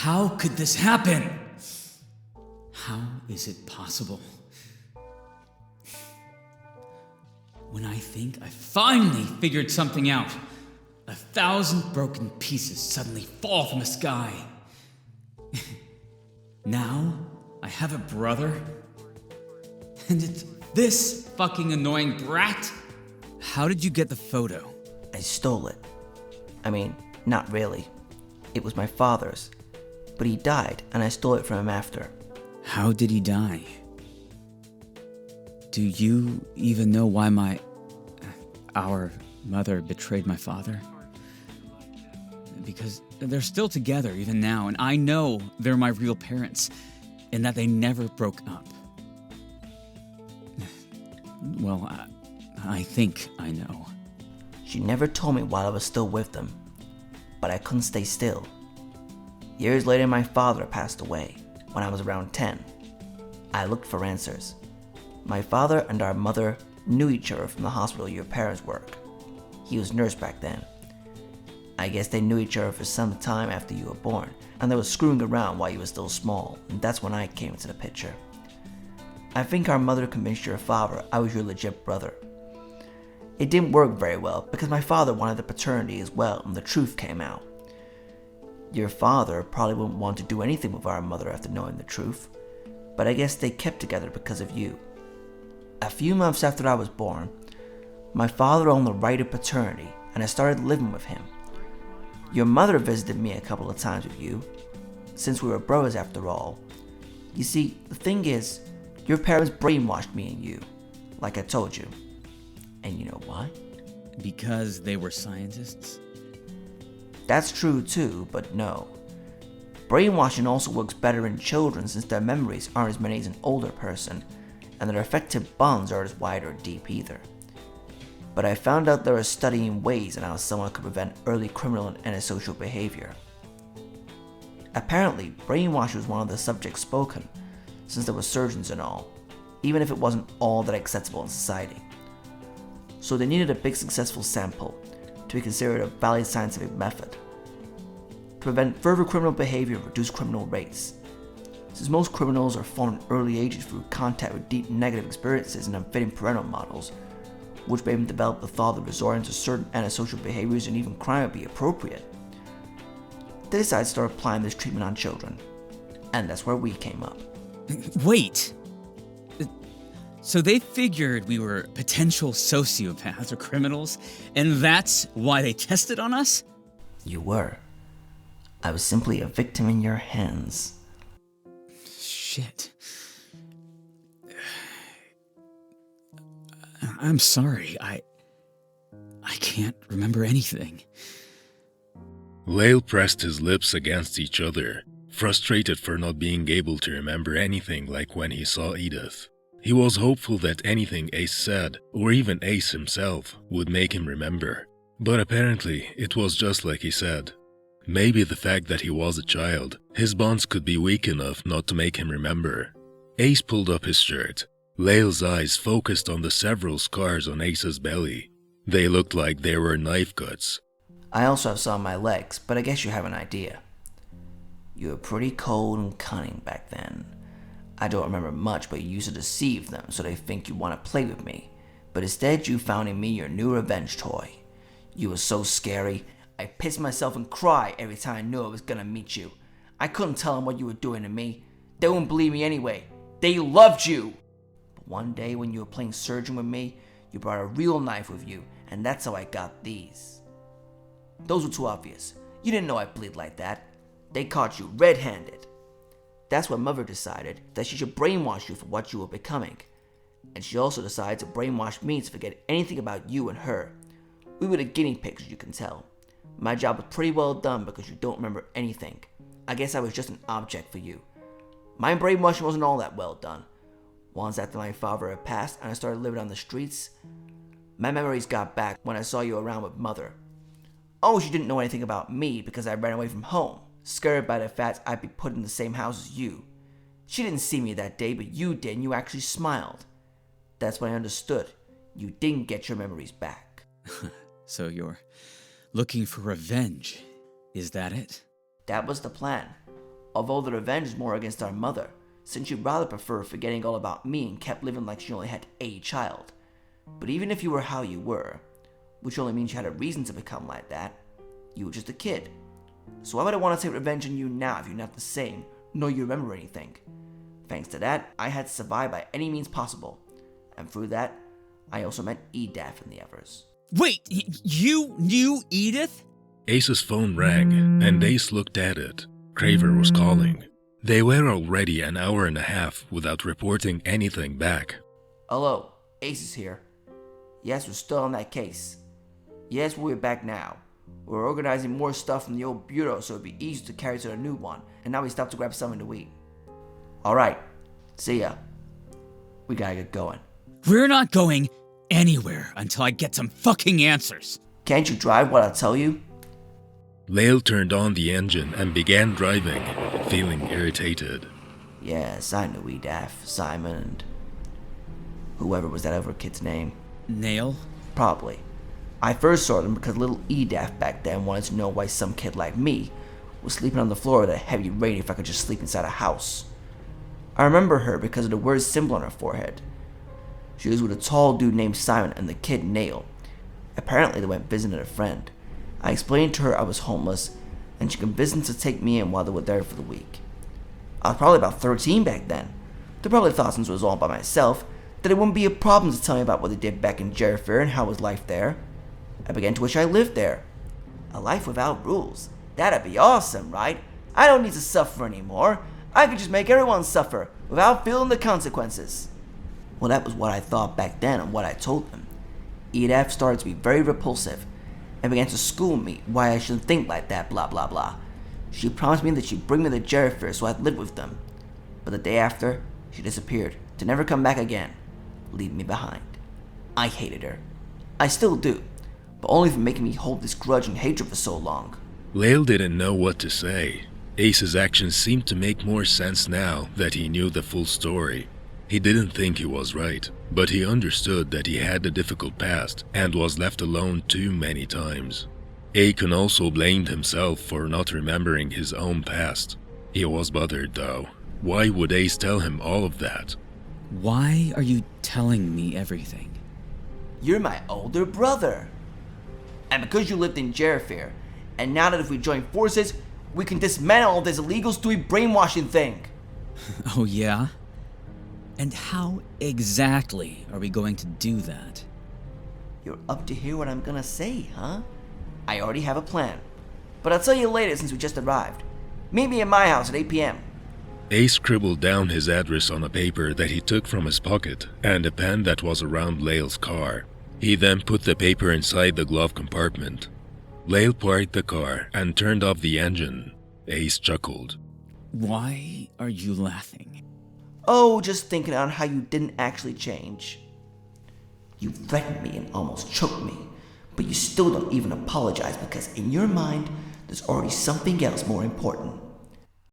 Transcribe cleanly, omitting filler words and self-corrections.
How could this happen? How is it possible? When I think I finally figured something out, 1,000 broken pieces suddenly fall from the sky. Now, I have a brother, and it's this fucking annoying brat? How did you get the photo? I stole it. I mean, not really. It was my father's, but he died, and I stole it from him after. How did he die? Do you even know why our mother betrayed my father? Because they're still together even now, and I know they're my real parents, and that they never broke up. Well, I think I know. She never told me while I was still with them, but I couldn't stay still. Years later, my father passed away when I was around 10. I looked for answers. My father and our mother knew each other from the hospital your parents worked. He was nurse back then. I guess they knew each other for some time after you were born, and they were screwing around while you were still small, and that's when I came into the picture. I think our mother convinced your father I was your legit brother. It didn't work very well because my father wanted the paternity as well, and the truth came out. Your father probably wouldn't want to do anything with our mother after knowing the truth, but I guess they kept together because of you. A few months after I was born, my father owned the right of paternity, and I started living with him. Your mother visited me a couple of times with you, since we were brothers after all. You see, the thing is, your parents brainwashed me and you, like I told you. And you know why? Because they were scientists? That's true too, but no. Brainwashing also works better in children since their memories aren't as many as an older person, and their affective bonds aren't as wide or deep either. But I found out there are studying ways on how someone could prevent early criminal and antisocial behavior. Apparently, brainwash was one of the subjects spoken, since there were surgeons and all, even if it wasn't all that acceptable in society. So they needed a big successful sample to be considered a valid scientific method to prevent further criminal behavior and reduce criminal rates. Since most criminals are formed in early ages through contact with deep negative experiences and unfitting parental models, which made them develop the thought that resorting to certain antisocial behaviors and even crime would be appropriate. They decided to start applying this treatment on children, and that's where we came up. Wait! So they figured we were potential sociopaths or criminals, and that's why they tested on us? You were. I was simply a victim in your hands. Shit. I'm sorry, I can't remember anything. Lael pressed his lips against each other, frustrated for not being able to remember anything like when he saw Edith. He was hopeful that anything Ace said, or even Ace himself, would make him remember. But apparently, it was just like he said. Maybe the fact that he was a child, his bonds could be weak enough not to make him remember. Ace pulled up his shirt. Lael's eyes focused on the several scars on Ace's belly. They looked like they were knife cuts. I also have some on my legs, but I guess you have an idea. You were pretty cold and cunning back then. I don't remember much, but you used to deceive them so they think you want to play with me. But instead you found in me your new revenge toy. You were so scary, I pissed myself and cried every time I knew I was gonna meet you. I couldn't tell them what you were doing to me. They wouldn't believe me anyway. They loved you! But one day when you were playing surgeon with me, you brought a real knife with you, and that's how I got these. Those were too obvious. You didn't know I bleed like that. They caught you red-handed. That's when Mother decided that she should brainwash you for what you were becoming. And she also decided to brainwash me to forget anything about you and her. We were the guinea pigs, as you can tell. My job was pretty well done because you don't remember anything. I guess I was just an object for you. My brainwashing wasn't all that well done. Once after my father had passed and I started living on the streets, my memories got back when I saw you around with Mother. Oh, she didn't know anything about me because I ran away from home, scared by the fact I'd be put in the same house as you. She didn't see me that day, but you did, and you actually smiled. That's when I understood. You didn't get your memories back. So you're looking for revenge, is that it? That was the plan. although the revenge is more against our mother, since she'd rather prefer forgetting all about me and kept living like she only had a child. But even if you were how you were, which only means you had a reason to become like that, you were just a kid. So why would I want to take revenge on you now if you're not the same, nor you remember anything? Thanks to that, I had to survive by any means possible. And through that, I also met Edaf and the others. Wait, you knew Edith? Ace's phone rang, and Ace looked at it. Craver was calling. They were already an hour and a half without reporting anything back. Hello, Ace is here. Yes, we're still on that case. Yes, we're back now. We're organizing more stuff from the old bureau so it'd be easier to carry to the new one, and now we stopped to grab something to eat. Alright, see ya. We gotta get going. We're not going anywhere until I get some fucking answers. Can't you drive what I tell you? Lael turned on the engine and began driving, feeling irritated. Yes, I knew Edaf, Simon, and whoever was that other kid's name. Nail? Probably. I first saw them because little Edaf back then wanted to know why some kid like me was sleeping on the floor with a heavy rain if I could just sleep inside a house. I remember her because of the word symbol on her forehead. She was with a tall dude named Simon and the kid Nail. Apparently they went visiting a friend. I explained to her I was homeless, and she convinced them to take me in while they were there for the week. I was probably about 13 back then. They probably thought since I was all by myself, that it wouldn't be a problem to tell me about what they did back in Jerfair and how was life there. I began to wish I lived there. A life without rules. That'd be awesome, right? I don't need to suffer anymore. I could just make everyone suffer without feeling the consequences. Well, that was what I thought back then and what I told them. Edaf started to be very repulsive and began to school me why I shouldn't think like that, blah blah blah. She promised me that she'd bring me to Jerfair so I'd live with them. But the day after, she disappeared to never come back again, leaving me behind. I hated her. I still do, but only for making me hold this grudge and hatred for so long. Lael didn't know what to say. Ace's actions seemed to make more sense now that he knew the full story. He didn't think he was right, but he understood that he had a difficult past and was left alone too many times. Aiken also blamed himself for not remembering his own past. He was bothered though. Why would Ace tell him all of that? Why are you telling me everything? You're my older brother. And because you lived in Jerfair, and now that if we join forces, we can dismantle all this illegal, stupid brainwashing thing. Oh yeah? And how exactly are we going to do that? You're up to hear what I'm gonna say, huh? I already have a plan. But I'll tell you later since we just arrived. Meet me at my house at 8 p.m. Ace scribbled down his address on a paper that he took from his pocket and a pen that was around Lael's car. He then put the paper inside the glove compartment. Lael parked the car and turned off the engine. Ace chuckled. Why are you laughing? Oh, just thinking on how you didn't actually change. You threatened me and almost choked me, but you still don't even apologize because in your mind, there's already something else more important.